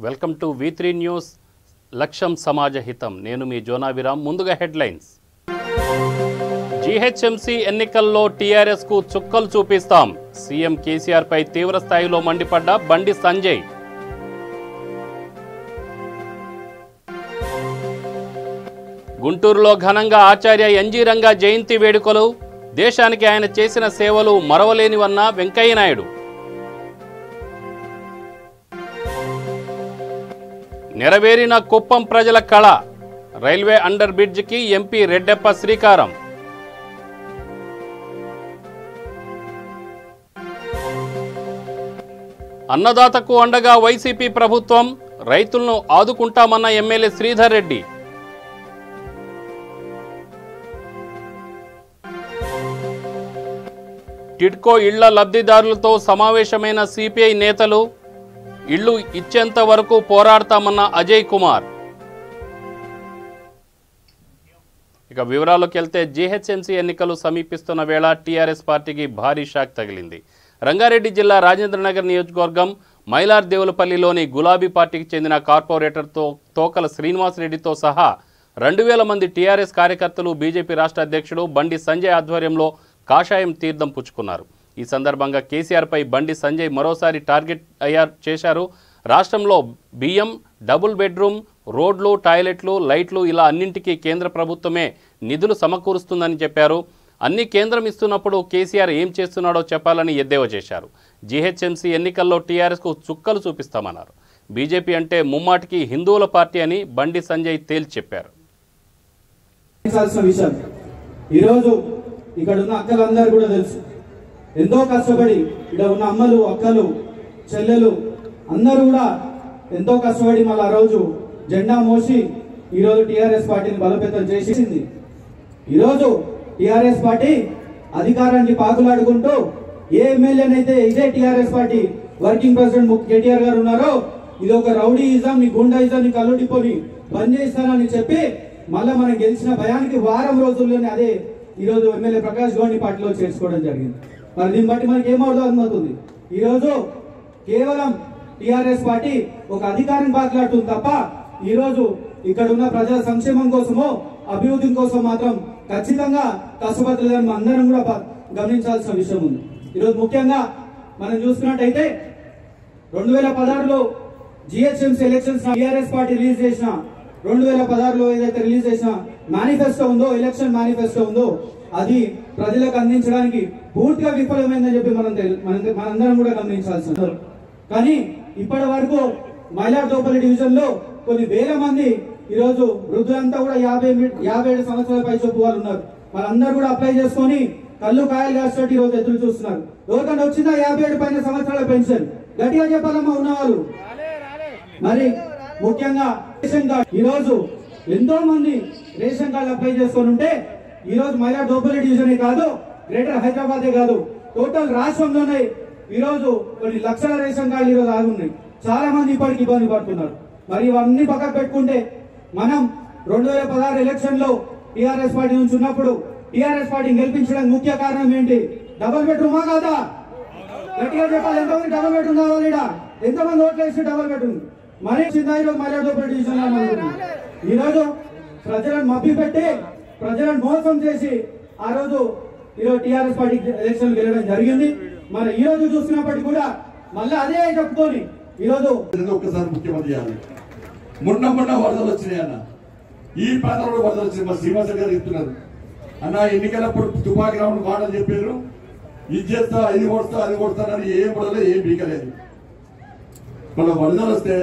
Welcome to V3 news లక్ష్యం సమాజ హితం. నేను మీ జోనావిరామ్. ముందుగా హెడ్లైన్స్. జీహెచ్ఎంసీ ఎన్నికల్లో టీఆర్ఎస్ కు చుక్కలు చూపిస్తాం. సీఎం కేసీఆర్ పై తీవ్ర స్థాయిలో మండిపడ్డ బండి సంజయ్. గుంటూరులో ఘనంగా ఆచార్య ఎన్జీ రంగా జయంతి వేడుకలు. దేశానికి ఆయన చేసిన సేవలు మరవలేనివన్న వెంకయ్యనాయుడు. నెరవేరిన కుప్పం ప్రజల కళ. రైల్వే అండర్ బ్రిడ్జికి ఎంపీ రెడ్డెప్ప శ్రీకారం. అన్నదాతకు అండగా వైసీపీ ప్రభుత్వం. రైతులను ఆదుకుంటామన్న ఎమ్మెల్యే శ్రీధర్ రెడ్డి. టిడ్కో ఇళ్ల లబ్ధిదారులతో సమావేశమైన సిపిఐ నేతలు. ఇళ్లు ఇచ్చేంత వరకు పోరాడతామన్న అజయ్ కుమార్. ఇక వివరాల్లోకి వెళ్తే జీహెచ్ఎంసీ ఎన్నికలు సమీపిస్తున్న వేళ టీఆర్ఎస్ పార్టీకి భారీ షాక్ తగిలింది. రంగారెడ్డి జిల్లా రాజేంద్రనగర్ నియోజకవర్గం మైలార్ దేవులపల్లిలోని గులాబీ పార్టీకి చెందిన కార్పొరేటర్తో తోకల శ్రీనివాసరెడ్డితో సహా 2000 మంది టీఆర్ఎస్ కార్యకర్తలు బీజేపీ రాష్ట్ర అధ్యక్షుడు బండి సంజయ్ ఆధ్వర్యంలో కాషాయం తీర్థం పుచ్చుకున్నారు. ఈ సందర్భంగా కేసీఆర్పై బండి సంజయ్ మరోసారి టార్గెట్ చేశారు. రాష్ట్రంలో బియ్యం, డబుల్ బెడ్రూమ్, రోడ్లు, టాయిలెట్లు, లైట్లు ఇలా అన్నింటికీ కేంద్ర ప్రభుత్వమే నిధులు సమకూరుస్తుందని చెప్పారు. అన్ని కేంద్రం ఇస్తున్నప్పుడు కేసీఆర్ ఏం చేస్తున్నాడో చెప్పాలని ఎద్దేవా చేశారు. జీహెచ్ఎంసీ ఎన్నికల్లో టీఆర్ఎస్కు చుక్కలు చూపిస్తామన్నారు. బీజేపీ అంటే ముమ్మాటికి హిందువుల పార్టీ అని బండి సంజయ్ తేల్చి చెప్పారు. ఈరోజు ఇక్కడ ఉన్న అక్కలందరూ కూడా తెలుసు, ఎంతో కష్టపడి ఇక్కడ ఉన్న అమ్మలు, అక్కలు, చెల్లెలు అందరూ కూడా ఎంతో కష్టపడి మళ్ళీ ఆ రోజు జెండా మోసి ఈరోజు టీఆర్ఎస్ పార్టీని బలోపేతం చేసింది. ఈరోజు టీఆర్ఎస్ పార్టీ అధికారాన్ని పాకులాడుకుంటూ ఏ ఎమ్మెల్యేనైతే ఇదే TRS party working president KTR గారు ఉన్నారో ఇది ఒక రౌడీయిజం, నీ గుండాయిజం, నీ కల్లుడిపోని బంద్ చేస్తానని చెప్పి మళ్ళీ మనం గెలిచిన భయానికి వారం రోజుల్లోనే అదే ఈరోజు ఎమ్మెల్యే ప్రకాష్ గౌడ్ని పార్టీలో చేర్చుకోవడం జరిగింది. మరి దీన్ని బట్టి మనకి ఏమవుతుంది, ఈరోజు కేవలం టీఆర్ఎస్ పార్టీ ఒక అధికారం పాకులాడుతుంది తప్ప ఈరోజు ఇక్కడ ఉన్న ప్రజల సంక్షేమం కోసమో అభివృద్ధి కోసం మాత్రం ఖచ్చితంగా కష్టపడలేదని అందరం కూడా గమనించాల్సిన విషయం ఉంది. ఈరోజు ముఖ్యంగా మనం చూసుకున్నట్టయితే 2016లో GHMC elections TRS party release చేసిన 2016లో ఏదైతే రిలీజ్ చేసిన మేనిఫెస్టో ఉందో, ఎలక్షన్ మేనిఫెస్టో ఉందో అది ప్రజలకు అందించడానికి పూర్తిగా విఫలమైందని చెప్పి మనందరం కూడా గమనించాల్సి. కానీ ఇప్పటి వరకు మైలార్ దోపల్లి డివిజన్ లో కొన్ని వేల మంది ఈరోజు వృద్ధులంతా కూడా 57 సంవత్సరాల పై చొప్పు వాళ్ళు ఉన్నారు. వాళ్ళందరూ కూడా అప్లై చేసుకొని కళ్ళు కాయలు కాసేటట్టు ఈరోజు ఎదురు చూస్తున్నారు. ఎవరికైనా వచ్చిందా 57 పైన సంవత్సరాల పెన్షన్? గట్టిగా చెప్పాలమ్మా ఉన్నవాళ్ళు. మరి ముఖ్యంగా రేషన్ కార్డు ఈరోజు ఎంతో మంది రేషన్ కార్డు అప్లై చేసుకొని ఉంటే ఈరోజు మైలార్ దోపల్లి డివిజనే కాదు, గ్రేటర్ హైదరాబాదే కాదు, టోటల్ రాష్ట్రంలోనే ఈరోజు కొన్ని లక్షల రేషన్ కార్డులు ఈరోజు ఆగున్నాయి. చాలా మంది ఇప్పటికి ఇబ్బంది పడుతున్నారు. మరి ఇవన్నీ పక్కన పెట్టుకుంటే మనం 2016 ఎలక్షన్ లో టీఆర్ఎస్ పార్టీ నుంచి ఉన్నప్పుడు టీఆర్ఎస్ పార్టీని గెలిపించడానికి ముఖ్య కారణం ఏంటి? డబుల్ బెడ్రూమా కాదా? గట్టిగా చెప్పాలి. ఎంతమంది డబుల్ బెడ్రూమ్ కావాలి? ఎంతమంది ఓట్లు వేసి డబుల్ బెడ్రూమ్ మరి ఈరోజు మైలార్ దోపల్లి డివిజన్ ఈరోజు ప్రజలను మభ్య పెట్టి ప్రజలను మోసం చేసి ఆ రోజు ఈరోజు టీఆర్ఎస్ పార్టీ ఎలక్షన్ గెలవడం జరిగింది. మరి ఈ రోజు చూస్తున్నప్పటికీ కూడా మళ్ళీ అదే చెప్పుకొని ఈరోజు ఒక్కసారి ముఖ్యమంత్రి చేయాలి. మొన్న వరదలు వచ్చినాయి అన్న, ఈ ప్రాంతంలో వరదలు వచ్చినాయి. మా శ్రీనివాస గారు చెప్తున్నారు, అన్న ఎన్నికలప్పుడు తుపాకి రావుడు మాటలు చెప్పారు, ఇది చేస్తా, ఇది కొడతా, అది కొడతానని ఏం కొడలేదు, ఏం పీకలేదు. మళ్ళీ వరదలు వస్తే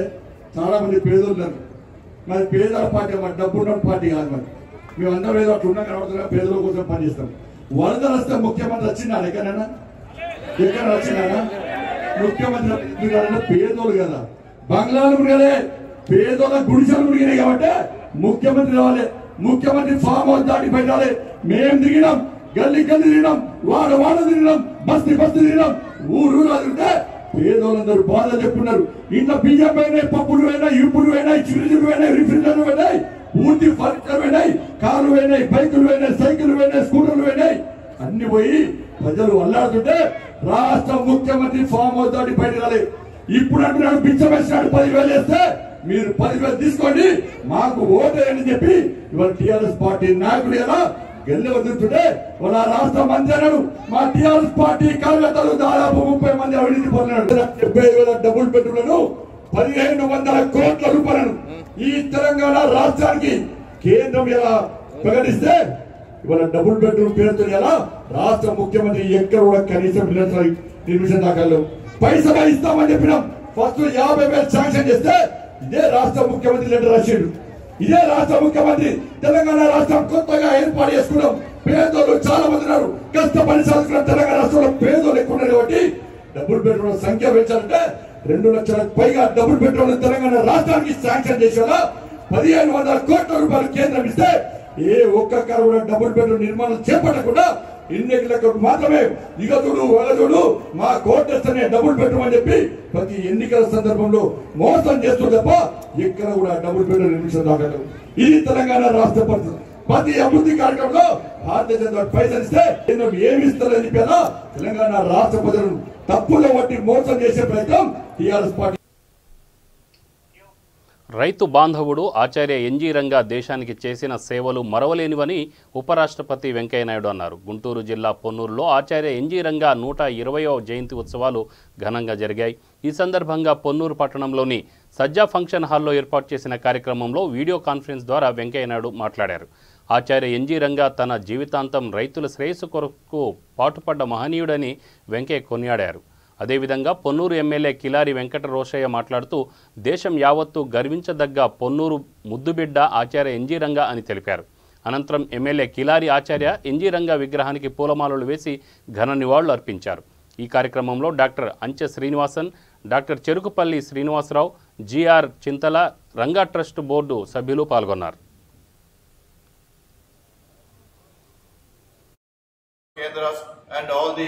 చాలా మంది పేదలు ఉన్నారు. మరి పేదల పార్టీ మరి డబ్బు ఉన్న పార్టీ కాదు. మరి మేమందరం ఏదో అట్లా ఉన్నాం కనబడుతున్నా, పేదల కోసం పనిచేస్తాం. వరదలు వస్తే ముఖ్యమంత్రి వచ్చిందా? ఎక్కడైనా వచ్చినా? ముఖ్యమంత్రి పేదోళ్ళు కదా, బంగ్లాలు మునిగలే, పేదోళ్ళ గుడిసెలు మునిగినాయి కాబట్టి ముఖ్యమంత్రి రావాలి. ముఖ్యమంత్రి ఫామ్ హౌస్ దాటి పెట్టాలి. మేము తిరిగినాం, గల్లీ తిరిగినాం, వాడ తిరిగినాం, బస్తీ తిరిగినాం, ఊరు తిరిగితే పేదోళ్ళందరూ బాధ చెప్పున్నారు. ఇంట్లో బియ్యం పోయినాయి, పప్పులు పోయినాయి, ఇప్పులు పోయినాయి, చిరుజులు పోయినాయి, రిఫ్రిజరేటర్ పోయినాయి, పూర్తి ఫర్నిచర్ పోయినాయి, కార్లు పోయినాయి, బైకులు పోయినాయి, సైకిల్ పోయినాయి, స్కూటర్లు పోయినాయి, అన్ని పోయి ప్రజలు అల్లాడుతుంటే రాష్ట్ర ముఖ్యమంత్రి ఫామ్ హౌస్ దాటి బయట రాలి. ఇప్పుడు అంటున్నాడు బిచ్చం వేసినాడు 10,000 వేస్తే మీరు 10,000 తీసుకోండి మాకు ఓటేయని చెప్పి ఇవాళ టీఆర్ఎస్ పార్టీ నాయకుడు ఎలా గెల్లి వదులుతుంటే వాళ్ళ రాష్ట్ర మంత్రి అన్నాడు మా టీఆర్ఎస్ పార్టీ కార్యకర్తలు దాదాపు 30 మంది అవినీతి పొందినాడు 70,000 డబుల్ బెడ్రూమ్లను 1,500 కోట్ల రూపాయలను ఈ తెలంగాణ రాష్ట్రానికి కేంద్రం ఎలా ప్రకటిస్తే ఇవాళ డబుల్ బెడ్రూమ్ పేరుతో ఎలా రాష్ట్ర ముఖ్యమంత్రి ఎక్కడ కూడా కనీసం నిర్మించిన దాఖలు పైసలు ఇస్తామని చెప్పినాం ఫస్ట్ 50,000 శాంక్షన్ చేస్తే ఇదే రాష్ట్ర ముఖ్యమంత్రి లెటర్ రాసిండు ఇదే రాష్ట్ర ముఖ్యమంత్రి తెలంగాణ రాష్ట్రం కొత్తగా ఏర్పాటు చేసుకున్నాం పేదోళ్ళు చాలా మంది ఉన్నారు కష్టపడి చదువుకున్న తెలంగాణ రాష్ట్రంలో పేదోళ్ళు ఎక్కువ ఉన్నారు కాబట్టి డబుల్ బెడ్రూమ్ సంఖ్య పెంచాలంటే 2 లక్షలకు పైగా డబుల్ బెడ్రూమ్ తెలంగాణ రాష్ట్రానికి శాంక్షన్ చేసేలా 1,500 కోట్ల రూపాయలు కేంద్రం ఇస్తే ఏ ఒక్కరు కూడా డబుల్ బెడ్రూమ్ నిర్మాణం చేపట్టకుండా ఎన్నికలకు మాత్రమే ఇగదుడు వగదుడు మా కోటేస్తేనే డబుల్ బెడ్రూమ్ అని చెప్పి ప్రతి ఎన్నికల సందర్భంలో మోసం చేస్తూ తప్ప ఎక్కడ కూడా డబుల్ బెడ్రూమ్ నిర్మించడం దాకా ఇది తెలంగాణ రాష్ట్ర పరిస్థితి ప్రతి అభివృద్ధి కార్యక్రమంలో భారతీయ జనతా పార్టీ పైసలు ఇస్తే ఏమి ఇస్తారని చెప్పేలా తెలంగాణ రాష్ట్ర ప్రజలను తప్పులో బట్టి మోసం చేసే ప్రయత్నం టీఆర్ఎస్ పార్టీ రైతు బాంధవుడు ఆచార్య ఎన్జీ రంగా దేశానికి చేసిన సేవలు మరవలేనివని ఉపరాష్ట్రపతి వెంకయ్యనాయుడు అన్నారు. గుంటూరు జిల్లా పొన్నూరులో ఆచార్య ఎన్జీ రంగా 120వ జయంతి ఉత్సవాలు ఘనంగా జరిగాయి. ఈ సందర్భంగా పొన్నూరు పట్టణంలోని సజ్జా ఫంక్షన్ హాల్లో ఏర్పాటు చేసిన కార్యక్రమంలో వీడియో కాన్ఫరెన్స్ ద్వారా వెంకయ్యనాయుడు మాట్లాడారు. ఆచార్య ఎన్జీ రంగా తన జీవితాంతం రైతుల శ్రేయస్సు కొరకు పాటుపడ్డ మహనీయుడని వెంకయ్య కొనియాడారు. అదేవిధంగా పొన్నూరు ఎమ్మెల్యే కిలారి వెంకట రోషయ్య మాట్లాడుతూ దేశం యావత్తు గర్వించదగ్గ పొన్నూరు ముద్దుబిడ్డ ఆచార్య ఎన్జీ రంగా అని తెలిపారు. అనంతరం ఎమ్మెల్యే కిలారి ఆచార్య ఎన్జీ రంగా విగ్రహానికి పూలమాలలు వేసి ఘన నివాళులు అర్పించారు. ఈ కార్యక్రమంలో డాక్టర్ అంచె శ్రీనివాసన్, డాక్టర్ చెరుకుపల్లి శ్రీనివాసరావు, జిఆర్ చింతల, రంగా ట్రస్ట్ బోర్డు సభ్యులు పాల్గొన్నారు. And all the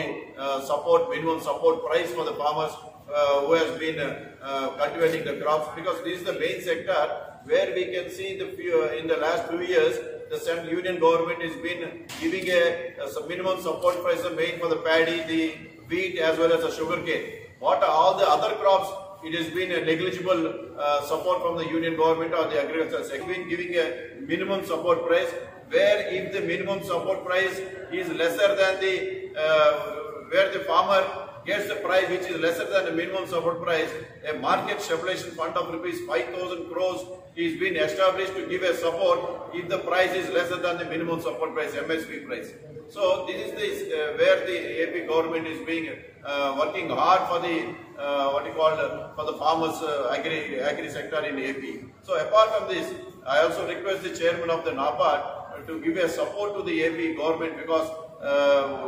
support, minimum support price for the farmers who has been cultivating the crops, because this is the main sector where we can see in the last few years the central union government has been giving a minimum support price made for the paddy, the wheat as well as the sugarcane. What are all the other crops? It has been a negligible support from the union government or the agriculture sector. Been giving a minimum support price, where if the minimum support price is lesser than the where the farmer gets the price which is lesser than the minimum support price, a market stabilization fund of rupees 5,000 crores is been established to give a support if the price is lesser than the minimum support price, MSP price. So this is where the AP government is being working hard for the for the farmers agri sector in AP. So apart from this, I also request the chairman of the NABARD to give a support to the AP government, because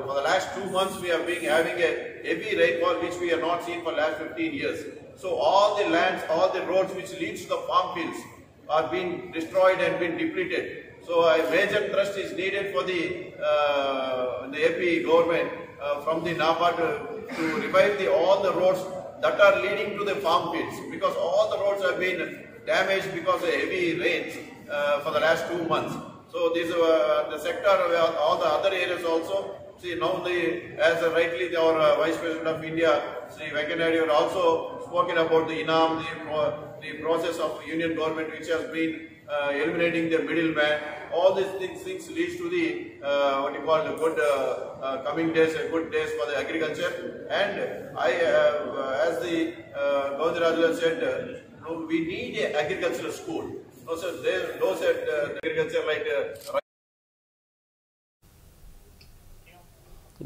for the last 2 months we have been having a heavy rainfall which we have not seen for last 15 years. So all the lands, all the roads which leads to the farm fields are being destroyed and been depleted. So a major thrust is needed for the AP government from the NABARD to revive all the roads that are leading to the farm fields, because all the roads have been damaged because of heavy rains for the last 2 months. So this the sector, all the other areas also. See now as rightly our Vice President of India, Sri Venkaiah Naidu, also spoken about the INAM, the process of union government which has been eliminating the middleman. All these things leads to the the good coming days, good days for the agriculture. And as the Govindarajan said, we need an agricultural school. Also, those at agriculture like.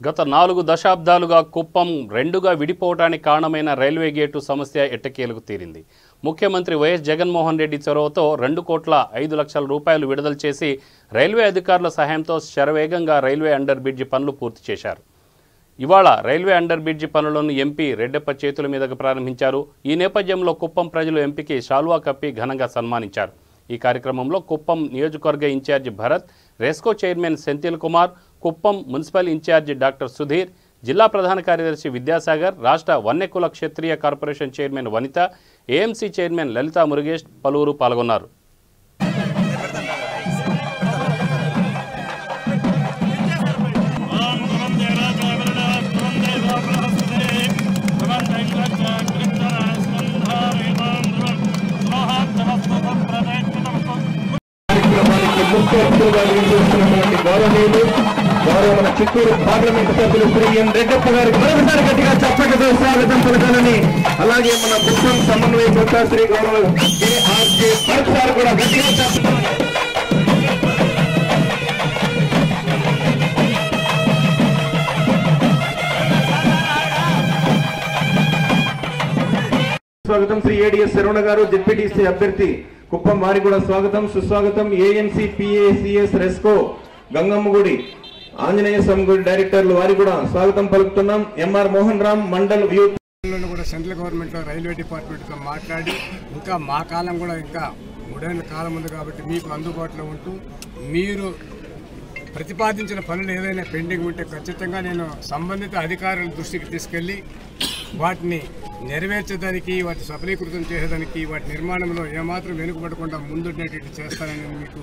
గత 4 దశాబ్దాలుగా కుప్పం రెండుగా విడిపోవడానికి కారణమైన railway gate సమస్య ఎట్టకేలకు తీరింది. ముఖ్యమంత్రి YS Jaganmohan Reddy చొరవతో 2,05,00,000 రూపాయలు విడుదల చేసి రైల్వే అధికారుల సహాయంతో శరవేగంగా రైల్వే అండర్ బ్రిడ్జి పనులు పూర్తి చేశారు. ఇవాళ రైల్వే అండర్ బ్రిడ్జి పనులను ఎంపీ రెడ్డప్ప చేతుల మీదుగా ప్రారంభించారు. ఈ నేపథ్యంలో కుప్పం ప్రజలు ఎంపీకి శాలువా కప్పి ఘనంగా సన్మానించారు. ఈ కార్యక్రమంలో కుప్పం నియోజకవర్గ incharge Bharat, RESCO chairman Senthil Kumar, Kuppam municipal incharge doctor Sudhir, జిల్లా ప్రధాన కార్యదర్శి విద్యాసాగర్, రాష్ట్ర Vanyakula Kshatriya corporation chairman Vanitha, AMC chairman Lalitha Murugesh పలువురు పాల్గొన్నారు. గౌరవనీయులు గౌరవ మన చిత్తూరు పార్లమెంట్ సభ్యులు శ్రీ ఎం రెడ్డప్ప గారికి మరొకసారి గట్టిగా చప్పట్లతో స్వాగతం పలకాలని, అలాగే మన కుప్పం సమన్వయకర్త శ్రీ గౌరవ KRJ భరత్ గారు కూడా గట్టిగా స్వాగతం. శ్రీ ADS శరవణ గారు జెడ్పీటీసీ అభ్యర్థి కుప్పం వారి కూడా స్వాగతం సుస్వాగతం. ANC PACS రెస్కో గంగమ్మగుడి ఆంజనేయ స్వామి గుడి డైరెక్టర్లు వారి కూడా స్వాగతం పలుకుతున్నాం. MR మోహన్ రామ్ మండల్ యూత్ కూడా సెంట్రల్ గవర్నమెంట్ రైల్వే డిపార్ట్మెంట్తో మాట్లాడి ఇంకా మా కాలం కూడా ఇంకా 3 ఏళ్ల కాలం ఉంది కాబట్టి మీకు అందుబాటులో ఉంటూ మీరు ప్రతిపాదించిన పనులు ఏదైనా పెండింగ్ ఉంటే ఖచ్చితంగా నేను సంబంధిత అధికారుల దృష్టికి తీసుకెళ్లి వాటిని నెరవేర్చడానికి, వాటి సఫలీకృతం చేసేదానికి, వాటి నిర్మాణంలో ఏమాత్రం వెనుకబడకుండా ముందుండేటట్టు చేస్తానని మీకు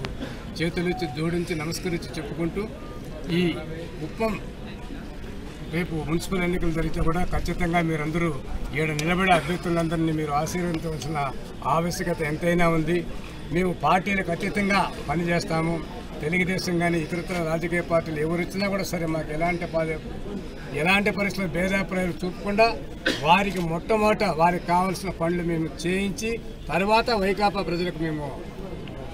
చేతులెత్తి జోడించి నమస్కరించి చెప్పుకుంటూ, ఈ కుప్పం రేపు మున్సిపల్ ఎన్నికలు జరిగితే కూడా ఖచ్చితంగా మీరందరూ ఏడు నిలబడే అభ్యర్థులందరినీ మీరు ఆశీర్వదించవలసిన ఆవశ్యకత ఎంతైనా ఉంది. మేము పార్టీలు ఖచ్చితంగా పనిచేస్తాము. తెలుగుదేశం కానీ ఇతరత్ర రాజకీయ పార్టీలు ఎవరు వచ్చినా కూడా సరే మాకు ఎలాంటి పరిస్థితుల్లో భేదాభిప్రాయాలు చూపకుండా వారికి మొట్టమొదట వారికి కావాల్సిన పనులు మేము చేయించి తర్వాత వైకాపా ప్రజలకు మేము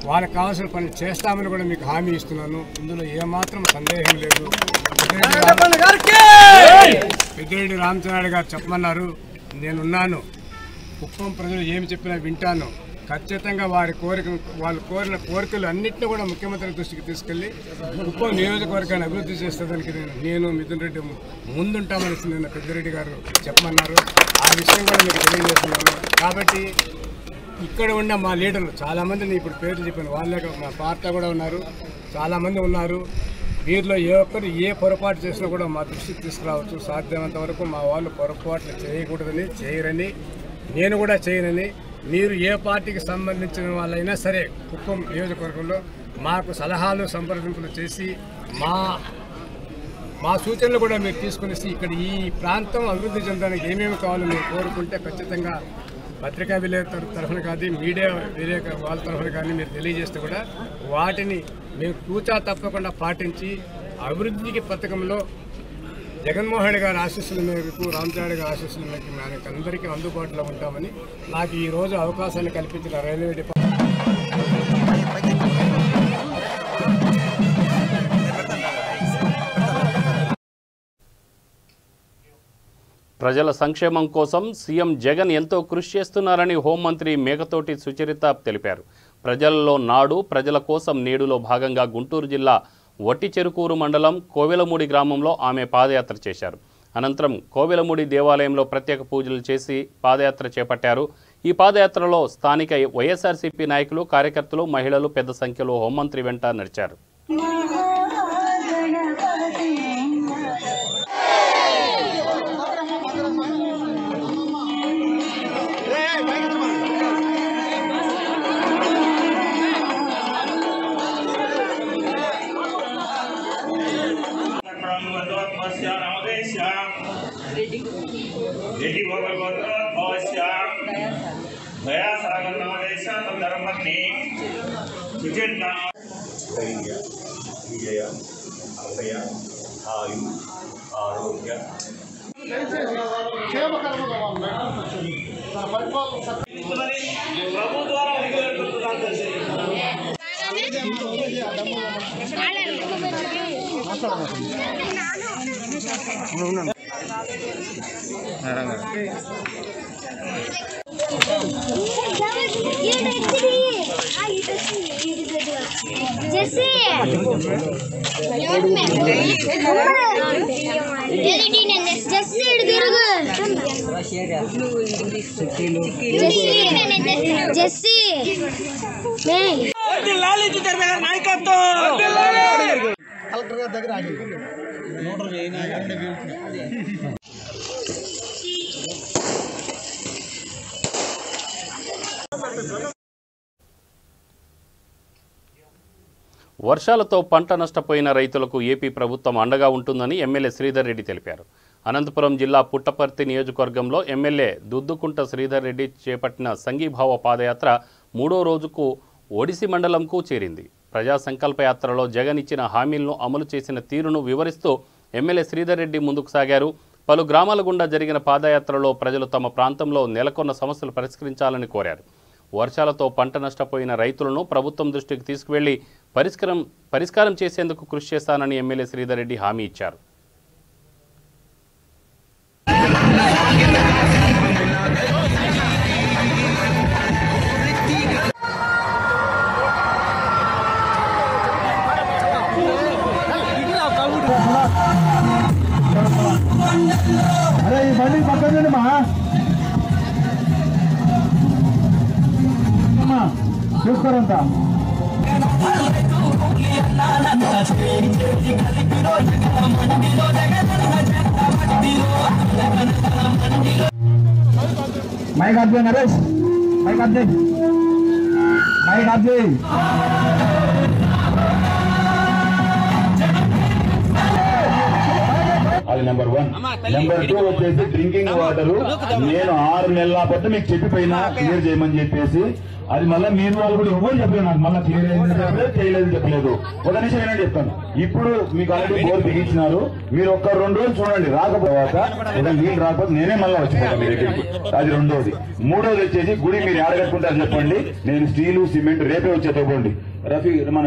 వాళ్ళకి కావాల్సిన పనులు చేస్తామని కూడా మీకు హామీ ఇస్తున్నాను. ఇందులో ఏమాత్రం సందేహం లేదు. పెద్దిరెడ్డి రామచంద్ర గారు చెప్పమన్నారు, నేనున్నాను. కుప్పం ప్రజలు ఏమి చెప్పినా వింటాను. ఖచ్చితంగా వాళ్ళు కోరిన కోరికలు అన్నింటినీ కూడా ముఖ్యమంత్రి దృష్టికి తీసుకెళ్లి కుప్పం నియోజకవర్గాన్ని అభివృద్ధి చేసేదానికి నేను మిథున్ రెడ్డి ముందుంటామని నిన్న పెద్దిరెడ్డి గారు చెప్పమన్నారు. ఆ విషయం కూడా మీకు తెలియజేస్తున్నాను. కాబట్టి ఇక్కడ ఉన్న మా లీడర్లు చాలామందిని ఇప్పుడు పేర్లు చెప్పాను, వాళ్ళే మా పార్టీ కూడా ఉన్నారు, చాలామంది ఉన్నారు. వీరిలో ఏ ఒక్కరు ఏ పొరపాటు చేసినా కూడా మా దృష్టికి తీసుకురావచ్చు. సాధ్యమైనంత వరకు మా వాళ్ళు పొరపాట్లు చేయకూడదని, చేయరని, నేను కూడా చేయనని, మీరు ఏ పార్టీకి సంబంధించిన వాళ్ళైనా సరే కుప్పం నియోజకవర్గంలో మాకు సలహాలు సంప్రదింపులు చేసి మా సూచనలు కూడా మీరు తీసుకుని ఇక్కడ ఈ ప్రాంతం అభివృద్ధి చెందడానికి ఏమేమి కావాలో మీరు కోరుకుంటే ఖచ్చితంగా పత్రికా విలేకరుల తరఫున కానీ మీడియా వాళ్ళ తరఫున కానీ మీరు తెలియజేస్తే కూడా వాటిని మేము తూచా తప్పకుండా పాటించి అభివృద్ధికి పథకంలో జగన్మోహన్ గారి ఆశీస్సుల మేరకు, రామచంద్ర గారి ఆశీస్సుల మేరకు మనకి అందరికీ అందుబాటులో ఉంటామని నాకు ఈరోజు అవకాశాన్ని కల్పించిన రైల్వే డిపార్ట్మెంట్ ప్రజల సంక్షేమం కోసం సీఎం జగన్ ఎంతో కృషి చేస్తున్నారని హోంమంత్రి మేకతోటి సుచరిత తెలిపారు. ప్రజలలో నాడు ప్రజల కోసం నేడులో భాగంగా గుంటూరు జిల్లా వట్టిచెరుకూరు మండలం కోవెలమూడి గ్రామంలో ఆమె పాదయాత్ర చేశారు. అనంతరం కోవెలమూడి దేవాలయంలో ప్రత్యేక పూజలు చేసి పాదయాత్ర చేపట్టారు. ఈ పాదయాత్రలో స్థానిక వైఎస్ఆర్సీపీ నాయకులు, కార్యకర్తలు, మహిళలు పెద్ద సంఖ్యలో హోంమంత్రి వెంట నడిచారు. విజయ అభయ ఆయు ఆరోగ్య వర్షాలతో పంట నష్టపోయిన రైతులకు ఏపీ ప్రభుత్వం అండగా ఉంటుందని ఎమ్మెల్యే శ్రీధర్ రెడ్డి తెలిపారు. అనంతపురం జిల్లా పుట్టపర్తి నియోజకవర్గంలో ఎమ్మెల్యే దుద్దుకుంట శ్రీధర్ రెడ్డి చేపట్టిన సంఘీభావ పాదయాత్ర 3వ రోజుకు ఒడిసి మండలంకు చేరింది. ప్రజా సంకల్ప యాత్రలో జగన్ ఇచ్చిన హామీలను అమలు చేసిన తీరును వివరిస్తూ ఎమ్మెల్యే శ్రీధర్ రెడ్డి ముందుకు సాగారు. పలు గ్రామాల గుండా జరిగిన పాదయాత్రలో ప్రజలు తమ ప్రాంతంలో నెలకొన్న సమస్యలు పరిష్కరించాలని కోరారు. వర్షాలతో పంట నష్టపోయిన రైతులను ప్రభుత్వం దృష్టికి తీసుకువెళ్లి పరిష్కారం చేసేందుకు కృషి చేస్తానని ఎమ్మెల్యే శ్రీధర్ రెడ్డి హామీ ఇచ్చారు. అరే ఈ బండి పక్కన మా చూసుకోరంతా మైక్ ఆప్ నరేష్, మైక్ ఆప్ మైక్ ఆప్ అది నెంబర్ 1. నెంబర్ 2 వచ్చేసి డ్రింకింగ్ వాటర్ నేను 6 నెలల పట్టు మీకు చెప్పిపోయినా క్లియర్ చేయమని చెప్పేసి అది మళ్ళీ మీరు వాళ్ళు కూడా ఎవరు చెప్పలేదు నాకు మళ్ళీ క్లియర్ అయిందని చెప్పలేదు, చేయలేదు చెప్పలేదు. ఒక నిమిషం ఏమైనా చెప్తాను. ఇప్పుడు మీకు ఆల్రెడీ బోర్ బిగించినారు, మీరు ఒక్క 2 రోజులు చూడండి. రాకపోతే నీళ్ళు రాకపోతే నేనే మళ్ళీ వచ్చిపోతాను మీ దగ్గరికి. అది 2వది. 3వది వచ్చేసి గుడి మీరు ఆడగట్టుకుంటారు చెప్పండి, నేను స్టీలు సిమెంట్ రేపే వచ్చి ఎత్తకపోండి. రఫీ మన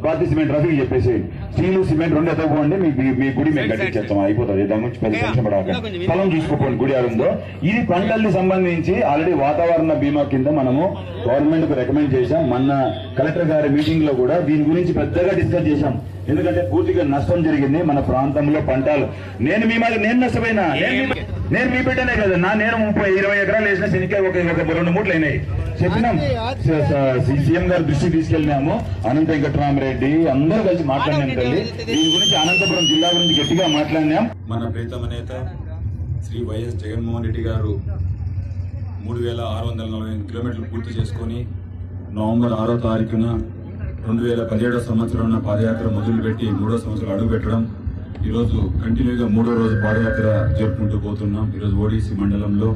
భారతీయ సిమెంట్ రఫీకి చెప్పేసి స్టీలు సిమెంట్ 2 ఎత్తకపోండి, మీ గుడి మేము కట్టించేస్తాం, అయిపోతుంది. దాని గురించి పెద్ద టెన్షన్ పడకండి. స్థలం చూసుకోపోండి గుడి ఆడుందో. ఇది పంటల్ని సంబంధించి ఆల్రెడీ వాతావరణ బీమా కింద మనము గవర్నమెంట్ కు రికమెండ్ చేశాం. మొన్న కలెక్టర్ గారి మీటింగ్ లో కూడా దీని గురించి పెద్దగా డిస్కస్ చేశాం. ఎందుకంటే పూర్తిగా నష్టం జరిగింది మన ప్రాంతంలో పంటలు. నేను నష్టపోయినా, నేను మీ బిడ్డనే కదా నేను 30-20 ఎకరాలు వేసిన శనికాయ ఒక 2 మూటలు అయినాయి చెప్పినాం. సీఎం గారి దృష్టికి తీసుకెళ్ళినాము. అనంత వెంకటరామరెడ్డి అందరూ కలిసి మాట్లాడినాం తల్లి. దీని గురించి అనంతపురం జిల్లా గురించి గట్టిగా మాట్లాడినాం. మన ప్రీతమ నేత శ్రీ వైఎస్ జగన్మోహన్ రెడ్డి గారు 3645 కిలోమీటర్లు పూర్తి చేసుకుని నవంబర్ 6వ తారీఖున 2017 సంవత్సరం పాదయాత్ర మొదలుపెట్టి 3వ సంవత్సరం అడుగుపెట్టడం, ఈరోజు కంటిన్యూగా 3వ రోజు పాదయాత్ర జరుపుకుంటూ పోతున్నాం. ఈరోజు ఓడిసి మండలంలో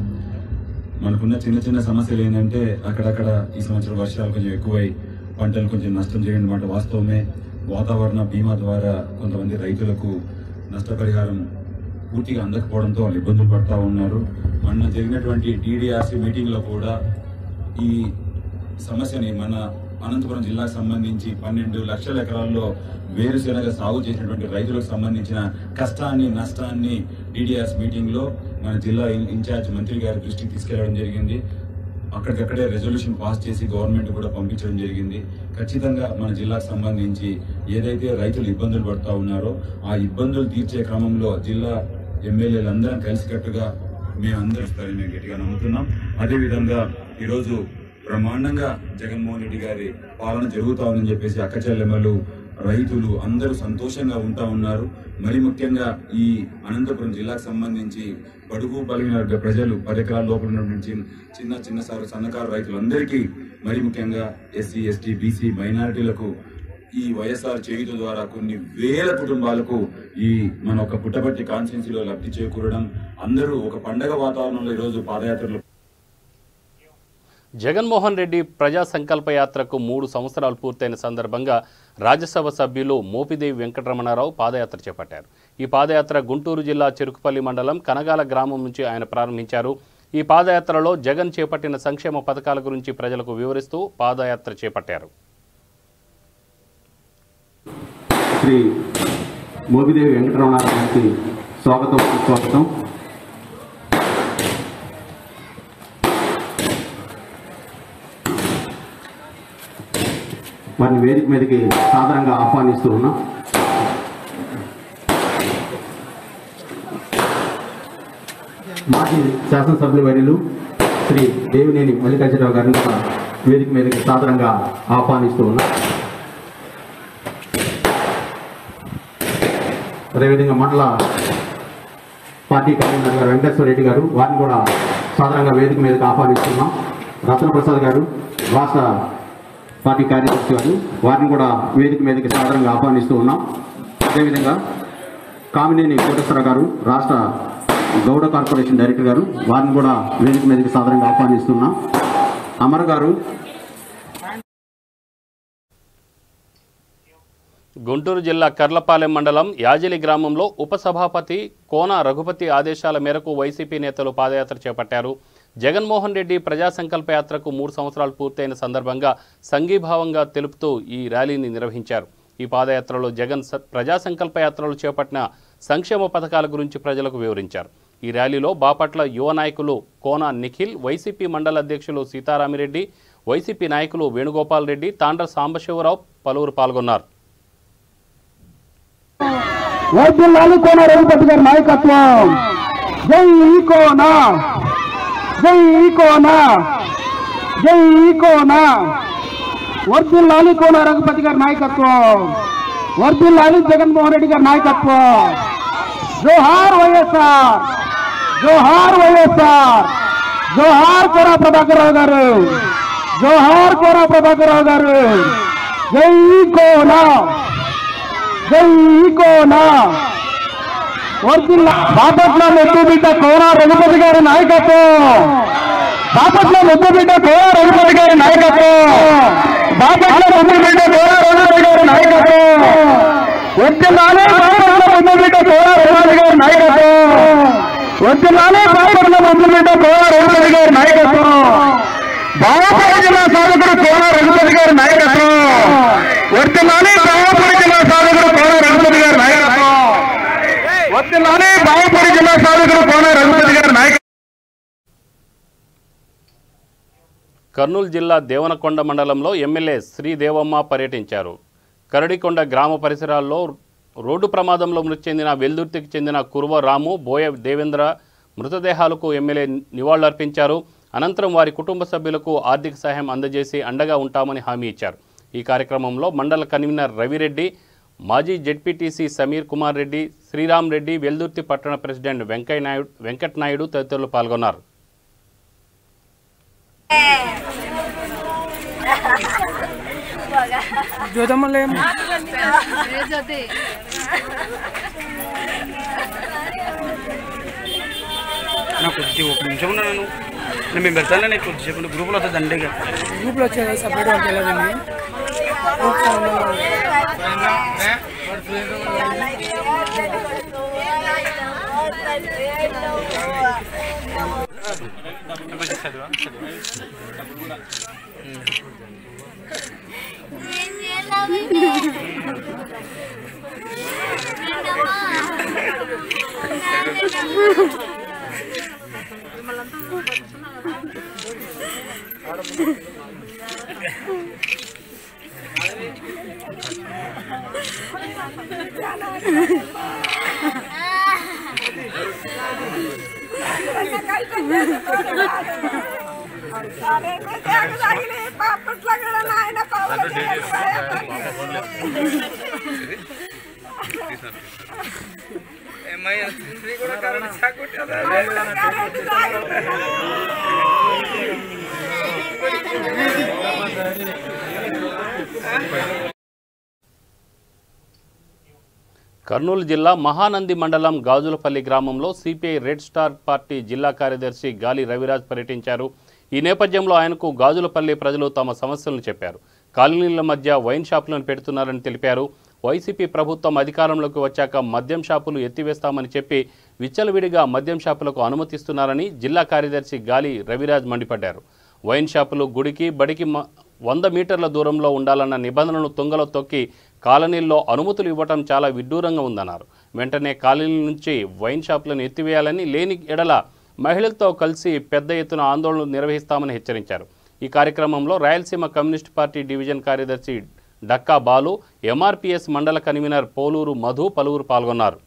మనకున్న చిన్న చిన్న సమస్యలు ఏంటంటే అక్కడక్కడ ఈ సంవత్సరం వర్షాలు కొంచెం ఎక్కువై పంటలు కొంచెం నష్టం చేయడం మాట వాస్తవమే. వాతావరణ బీమా ద్వారా కొంతమంది రైతులకు నష్టపరిహారం పూర్తిగా అందకపోవడంతో వాళ్ళు ఇబ్బందులు పడతా ఉన్నారు. మొన్న జరిగినటువంటి టీడీఆర్సీ మీటింగ్ లో కూడా ఈ సమస్యని మన అనంతపురం జిల్లాకు సంబంధించి 12 లక్షల ఎకరాల్లో వేరుశెనగ సాగు చేసినటువంటి రైతులకు సంబంధించిన కష్టాన్ని నష్టాన్ని టీడీఆర్సీ మీటింగ్ లో మన జిల్లా ఇన్ఛార్జ్ మంత్రి గారి దృష్టికి తీసుకెళ్లడం జరిగింది. అక్కడికక్కడే రెజల్యూషన్ పాస్ చేసి గవర్నమెంట్ కూడా పంపించడం జరిగింది. ఖచ్చితంగా మన జిల్లాకు సంబంధించి ఏదైతే రైతులు ఇబ్బందులు పడుతూ ఉన్నారో ఆ ఇబ్బందులు తీర్చే క్రమంలో జిల్లా ఎమ్మెల్యేలందరం కలిసికట్టుగా మేమందరూ ఇస్తారని మేము గట్టిగా నమ్ముతున్నాం. అదేవిధంగా ఈరోజు బ్రహ్మాండంగా జగన్మోహన్ రెడ్డి గారి పాలన జరుగుతా ఉందని చెప్పేసి అక్క చెల్లెమ్మలు రైతులు అందరూ సంతోషంగా ఉంటా ఉన్నారు. మరి ముఖ్యంగా ఈ అనంతపురం జిల్లాకు సంబంధించి బడుగు బలైన ప్రజలు 10 ఎకరాల లోపల ఉన్నటువంటి చిన్న సన్నకారు రైతులందరికీ మరి ముఖ్యంగా ఎస్సీ ఎస్టీ బీసీ మైనారిటీలకు ఈ వైఎస్ఆర్ చేయుత ద్వారా కొన్ని వేల కుటుంబాలకు ఈ మన ఒక పుట్టపర్తి కాన్స్టిట్యున్సీలో లబ్ధి చేకూరడం, అందరూ ఒక పండగ వాతావరణంలో ఈరోజు పాదయాత్రలు. జగన్మోహన్ రెడ్డి ప్రజా సంకల్ప యాత్రకు 3 సంవత్సరాలు పూర్తయిన సందర్భంగా రాజ్యసభ సభ్యులు మోపిదేవి వెంకటరమణారావు పాదయాత్ర చేపట్టారు. ఈ పాదయాత్ర గుంటూరు జిల్లా చెరుకుపల్లి మండలం కనగాల గ్రామం నుంచి ఆయన ప్రారంభించారు. ఈ పాదయాత్రలో జగన్ చేపట్టిన సంక్షేమ పథకాల గురించి ప్రజలకు వివరిస్తూ పాదయాత్ర చేపట్టారు. శ్రీ మోపిదేవి వెంకటరమణారావు గారికి స్వాగతం. వారిని వేదిక మీదకి సాధారణంగా ఆహ్వానిస్తూ ఉన్నాం. మాజీ శాసనసభ్యుల వర్యులు శ్రీ దేవినేని మల్లికార్జునరావు గారిని వేదిక మీదకి సాధారణంగా ఆహ్వానిస్తూ ఉన్నాం. అదేవిధంగా మండల పార్టీ కన్వీనర్ గారు వెంకటేశ్వర రెడ్డి గారు, వారిని కూడా సాధారణంగా వేదిక మీదకి ఆహ్వానిస్తున్నాం. రత్నప్రసాద్ గారు రాష్ట్ర పార్టీ కార్యదర్శి గారు, వారిని కూడా వేదిక మీదకి సాధారణంగా ఆహ్వానిస్తూ ఉన్నాం. అదేవిధంగా కామినేని కోటేశ్వర గారు రాష్ట్ర గౌడ కార్పొరేషన్ డైరెక్టర్ గారు, వారిని కూడా వేదిక మీదకి సాధారణంగా ఆహ్వానిస్తున్నాం. అమర్ గారు గుంటూరు జిల్లా కర్లపాలెం మండలం యాజిలి గ్రామంలో ఉపసభాపతి కోన రఘుపతి ఆదేశాల మేరకు వైసీపీ నేతలు పాదయాత్ర చేపట్టారు. జగన్మోహన్ రెడ్డి ప్రజా సంకల్ప యాత్రకు 3 సంవత్సరాలు పూర్తయిన సందర్భంగా సంఘీభావంగా తెలుపుతూ ఈ ర్యాలీని నిర్వహించారు. ఈ పాదయాత్రలో జగన్ ప్రజా సంకల్ప యాత్రలు చేపట్టిన సంక్షేమ పథకాల గురించి ప్రజలకు వివరించారు. ఈ ర్యాలీలో బాపట్ల యువ నాయకులు కోన నిఖిల్, వైసీపీ మండల అధ్యక్షులు సీతారామిరెడ్డి, వైసీపీ నాయకులు వేణుగోపాల్ రెడ్డి, తాండ్ర సాంబశివరావు పలువురు పాల్గొన్నారు. వర్ధిల్లాలి కోన రఘుపతి గారి నాయకత్వం. జై కోన, జై కోన, జై కోన. వర్ధిల్లాలి కోన రఘుపతి గారి నాయకత్వం. వర్ధిల్లాలి జగన్మోహన్ రెడ్డి గారి నాయకత్వం. జోహార్ వైఎస్ఆర్, జోహార్ వైఎస్ఆర్, జోహార్ కోన ప్రభాకర్ రావు గారు, జోహార్ కోన ప్రభాకర్ రావు గారు. జై కోన, జై కోన. బాపట్ల ముద్దుబిడ్డ కోన రఘుపతి గారి నాయకత్వం. బాపట్ల ముద్దుబిడ్డ కోన రఘుపతి గారి నాయకత్వం. బాపట్ల ముద్దుబిడ్డ కోన రఘుపతి గారి నాయకత్వం. వర్ధిల్లాలి బాపట్ల ముద్దుబిడ్డ కోన రఘుపతి గారి నాయకత్వం. వర్ధిల్లాలి బాపట్ల ముద్దుబిడ్డ కోన రఘుపతి గారి నాయకత్వం. బాపట్ల జిల్లా సాధకుడు కోన రఘుపతి గారి నాయకత్వం. వర్ధిల్లాలి బాపట్ల జిల్లా సాధకుడు కోన రఘుపతి గారి నాయకత్వం. వర్ధిల్లాలి బాపట్ల జిల్లా సాధకుడు కోన రఘుపతి గారి నాయకత్వం. కర్నూలు జిల్లా దేవనకొండ మండలంలో ఎమ్మెల్యే శ్రీదేవమ్మ పర్యటించారు. కరడికొండ గ్రామ పరిసరాల్లో రోడ్డు ప్రమాదంలో మృతి చెందిన వెల్దుర్తికి చెందిన కుర్వ రాము, బోయ దేవేంద్ర మృతదేహాలకు ఎమ్మెల్యే నివాళులర్పించారు. అనంతరం వారి కుటుంబ సభ్యులకు ఆర్థిక సహాయం అందజేసి అండగా ఉంటామని హామీ ఇచ్చారు. ఈ కార్యక్రమంలో మండల కన్వీనర్ రవిరెడ్డి, మాజీ జెడ్పీటీసీ సమీర్ కుమార్ రెడ్డి, శ్రీరామ్ రెడ్డి, వెల్దుర్తి పట్టణ ప్రెసిడెంట్ వెంకట్ నాయుడు తదితరులు పాల్గొన్నారు. ఒక నిమిషం ఉన్నాను మేము పెడతాను. నేను కొద్దిసేపు గ్రూప్లో వస్తుంది దండిగా గ్రూప్లో వచ్చేది సపరేట్ వాళ్ళకి వెళ్ళదండి. కర్నూలు జిల్లా మహానంది మండలం గాజులపల్లి గ్రామంలో సిపిఐ రెడ్ స్టార్ పార్టీ జిల్లా కార్యదర్శి గాలి రవిరాజ్ పర్యటించారు. ఈ నేపథ్యంలో ఆయనకు గాజులపల్లి ప్రజలు తమ సమస్యలను చెప్పారు. కాలనీల మధ్య వైన్ షాపులను పెడుతున్నారని తెలిపారు. వైసీపీ ప్రభుత్వం అధికారంలోకి వచ్చాక మద్యం షాపులు ఎత్తివేస్తామని చెప్పి విచ్చలవిడిగా మద్యం షాపులకు అనుమతిస్తున్నారని జిల్లా కార్యదర్శి గాలి రవిరాజ్ మండిపడ్డారు. వైన్ షాపులు గుడికి బడికి 100 మీటర్ల దూరంలో ఉండాలన్న నిబంధనలను తుంగలో తొక్కి కాలనీల్లో అనుమతులు ఇవ్వటం చాలా విడ్డూరంగా ఉందన్నారు. వెంటనే కాలనీల నుంచి వైన్ షాపులను ఎత్తివేయాలని, లేని ఎడల మహిళలతో కలిసి పెద్ద ఎత్తున ఆందోళనలు నిర్వహిస్తామని హెచ్చరించారు. ఈ కార్యక్రమంలో రాయలసీమ కమ్యూనిస్ట్ పార్టీ డివిజన్ కార్యదర్శి డక్కా బాలు, ఎంఆర్పీఎస్ మండల కన్వీనర్ పోలూరు మధు పలువురు పాల్గొన్నారు.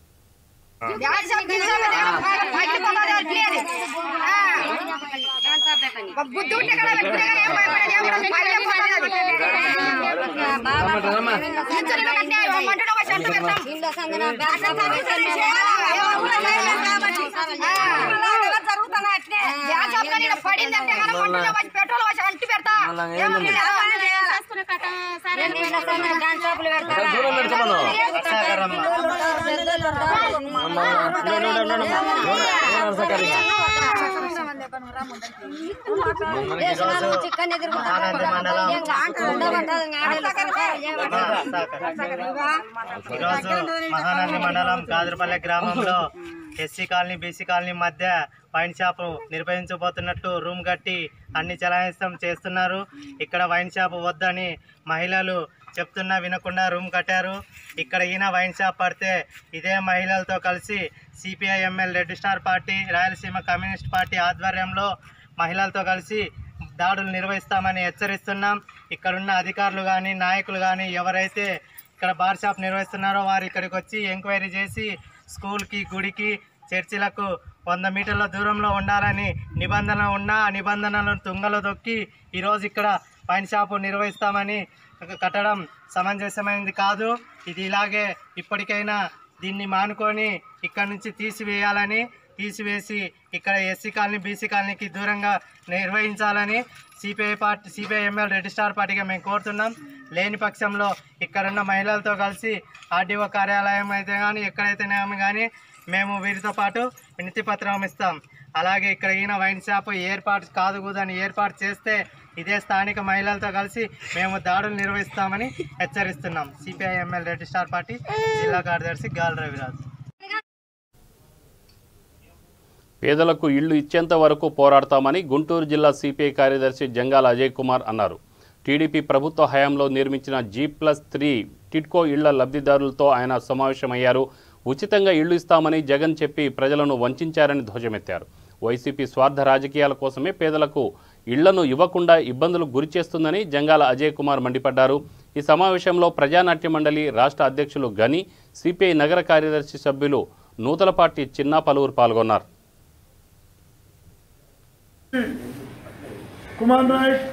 మహానంది మండలం కాదరపల్లి గ్రామంలో ఎస్సీ కాలనీ బీసీ కాలనీ మధ్య వైన్ షాప్ నిర్వహించబోతున్నట్టు రూమ్ కట్టి అన్ని చలాయిస్తం చేస్తున్నారు. ఇక్కడ వైన్ షాప్ వద్దని మహిళలు చెప్తున్నా వినకుండా రూమ్ కట్టారు. ఇక్కడ ఈయన వైన్ షాప్ పడితే ఇదే మహిళలతో కలిసి CPIML red star party Rayalaseema communist party ఆధ్వర్యంలో మహిళలతో కలిసి దాడులు నిర్వహిస్తామని హెచ్చరిస్తున్నాం. ఇక్కడున్న అధికారులు కానీ నాయకులు కానీ ఎవరైతే ఇక్కడ బార్ షాప్ నిర్వహిస్తున్నారో వారు ఇక్కడికి వచ్చి ఎంక్వైరీ చేసి స్కూల్కి గుడికి చర్చిలకు 100 మీటర్ల దూరంలో ఉండాలని నిబంధన ఉన్న ఆ నిబంధనలను తుంగలో దొక్కి ఈరోజు ఇక్కడ వైన్ షాపు నిర్వహిస్తామని కట్టడం సమంజసమైనది కాదు. ఇది ఇలాగే ఇప్పటికైనా దీన్ని మానుకొని ఇక్కడ నుంచి తీసివేసి ఇక్కడ ఎస్సీ కాలనీ బీసీ కాలనీకి దూరంగా నిర్వహించాలని సిపిఐఎంఎల్ రెడ్ స్టార్ పార్టీగా మేము కోరుతున్నాం. లేని పక్షంలో ఇక్కడున్న మహిళలతో కలిసి ఆర్డీఓ కార్యాలయం అయితే కానీ ఎక్కడైతేనే కానీ మేము వీరితో పాటు వినతి పత్రం ఇస్తాం. అలాగే ఇక్కడ ఈయన వైన్ షాప్ ఏర్పాటు చేస్తే ఇదే స్థానిక మహిళలతో కలిసి మేము దాడులు నిర్వహిస్తామని హెచ్చరిస్తున్నాం. సిపిఐఎంఎల్ రెడ్ స్టార్ పార్టీ జిల్లా కార్యదర్శి గాల్ రవిరాజ్. పేదలకు ఇళ్లు ఇచ్చేంత వరకు పోరాడతామని గుంటూరు జిల్లా సిపిఐ కార్యదర్శి జంగాల అజయ్ కుమార్ అన్నారు. టీడీపీ ప్రభుత్వ హయాంలో నిర్మించిన G+3 టిడ్కో ఇళ్ల లబ్ధిదారులతో ఆయన సమావేశమయ్యారు. ఉచితంగా ఇళ్లు ఇస్తామని జగన్ చెప్పి ప్రజలను వంచారని ధ్వజమెత్తారు. వైసీపీ స్వార్థ రాజకీయాల కోసమే పేదలకు ఇళ్లను ఇవ్వకుండా ఇబ్బందులు గురిచేస్తుందని జంగాల అజయ్ కుమార్ మండిపడ్డారు. ఈ సమావేశంలో ప్రజానాట్య మండలి రాష్ట్ర అధ్యక్షులు గని, సిపిఐ నగర కార్యదర్శి సభ్యులు నూతలపాటి చిన్న పలువురు పాల్గొన్నారు. కుమార్ నాయక్,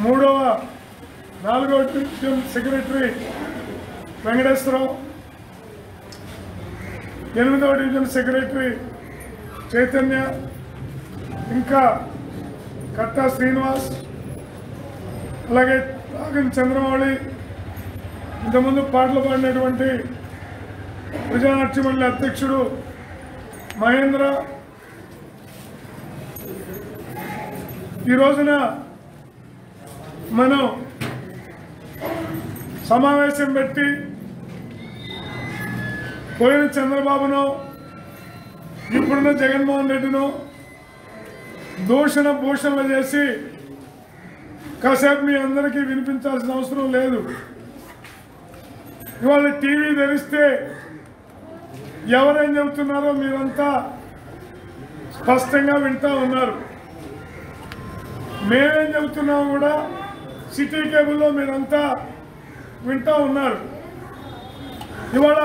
3వ 4వ డివిజన్ సెక్రటరీ వెంకటేశ్వరరావు, 8వ డివిజన్ సెక్రటరీ చైతన్య, ఇంకా కట్టా శ్రీనివాస్, అలాగే రాగన్ చంద్రమౌళి, ఇంతకుముందు పాటలు పాడినటువంటి ప్రజానాట్య మండలి అధ్యక్షుడు మహేంద్ర, ఈ రోజున మనం సమావేశం పెట్టి పోయిన చంద్రబాబును ఇప్పుడున్న జగన్మోహన్ రెడ్డిను భూషణలు చేసి కాసేపు మీ అందరికీ వినిపించాల్సిన అవసరం లేదు. ఇవాళ టీవీ తెరిస్తే ఎవరేం చెబుతున్నారో మీరంతా స్పష్టంగా వింటూ ఉన్నారు. మేమేం చెబుతున్నాము కూడా సిటీ కేబుల్లో మీరంతా వింటూ ఉన్నారు. ఇవాళ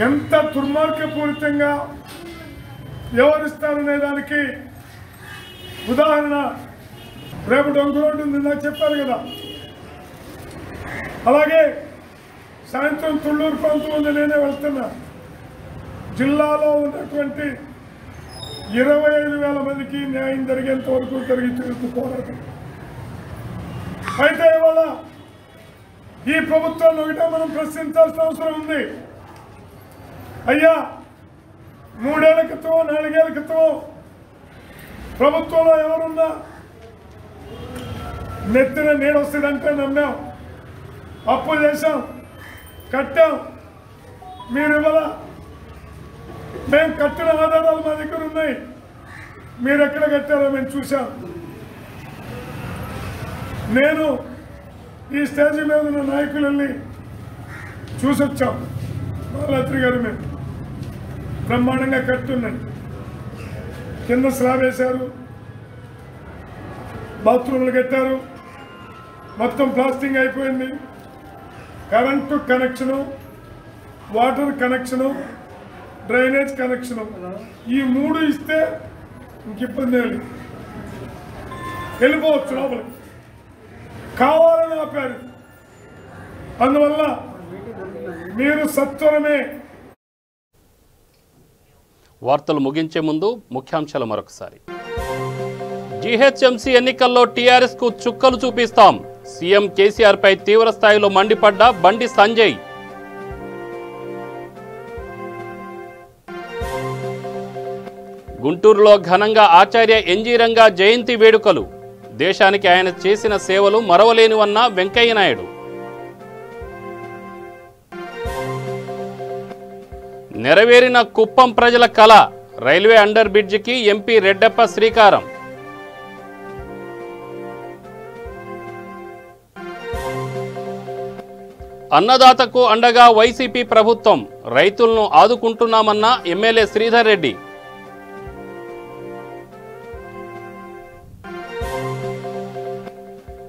ఎంత దుర్మార్గపూరితంగా వ్యవహరిస్తారనే దానికి ఉదాహరణ రేపు డొంక రోడ్డు ఉంది, నాకు చెప్పారు కదా. అలాగే సాయంత్రం తుళ్ళూరు ప్రాంతం ఉంది, నేనే వెళ్తున్నా. జిల్లాలో ఉన్నటువంటి 25,000 మందికి న్యాయం జరిగేంత వరకు తిరుగుతూ పోరాటం. అయితే ఇవాళ ఈ ప్రభుత్వాన్ని ఒకటే మనం ప్రశ్నించాల్సిన అవసరం ఉంది. అయ్యా, 3 ఏళ్ల క్రితం 4 ఏళ్ల క్రితం ప్రభుత్వంలో ఎవరున్నా నెత్తిన నీడ వస్తుందంటే నమ్మాం, అప్పు చేశాం, కట్టాం. మీరు ఇవాళ మేము కట్టిన ఆధారాలు మా దగ్గర ఉన్నాయి, మీరు ఎక్కడ కట్టారో మేము చూసాం. నేను ఈ స్టేజ్ మీద ఉన్న నాయకులని చూసొచ్చాం. బాలరాత్రి గారు మేము బ్రహ్మాండంగా కట్టున్నాయి. కింద స్లాబ్ వేశారు, బాత్రూమ్లు కట్టారు, మొత్తం ప్లాస్టింగ్ అయిపోయింది. Current connection, water connection, drainage connection, ఈ 3 ఇస్తే ఇంక ఇబ్బంది లేదు, వెళ్ళిపోవచ్చు లోపలికి. కావాలని ఆపారు. అందువల్ల మీరు సత్వరమే వార్తలు ముగించే ముందు ముఖ్యాంశాలు మరొకసారి. జీహెచ్ఎంసీ ఎన్నికల్లో టీఆర్ఎస్ కు చుక్కలు చూపిస్తాం. సీఎం కేసీఆర్ పై తీవ్ర స్థాయిలో మండిపడ్డ బండి సంజయ్. గుంటూరులో ఘనంగా ఆచార్య ఎన్జీ రంగా జయంతి వేడుకలు. దేశానికి ఆయన చేసిన సేవలు మరవలేనివన్న వెంకయ్య నాయుడు. నెరవేరిన కుప్పం ప్రజల కళ. రైల్వే అండర్ బ్రిడ్జికి ఎంపీ రెడ్డప్ప శ్రీకారం. అన్నదాతకు అండగా వైసీపీ ప్రభుత్వం. రైతులను ఆదుకుంటున్నామన్న ఎమ్మెల్యే శ్రీధర్ రెడ్డి.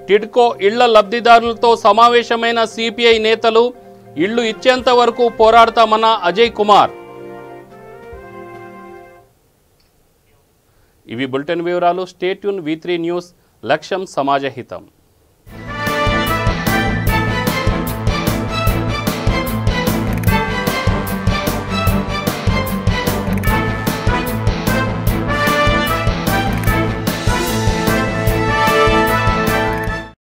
టిడ్కో ఇళ్ల లబ్ధిదారులతో సమావేశమైన సిపిఐ నేతలు. ఇళ్లు ఇచ్చేంత వరకు పోరాడతామన్న అజయ్ కుమార్. ఇవి బులెటిన్ వివరాలు. Stay tune V3 news. లక్ష్యం సమాజహితం.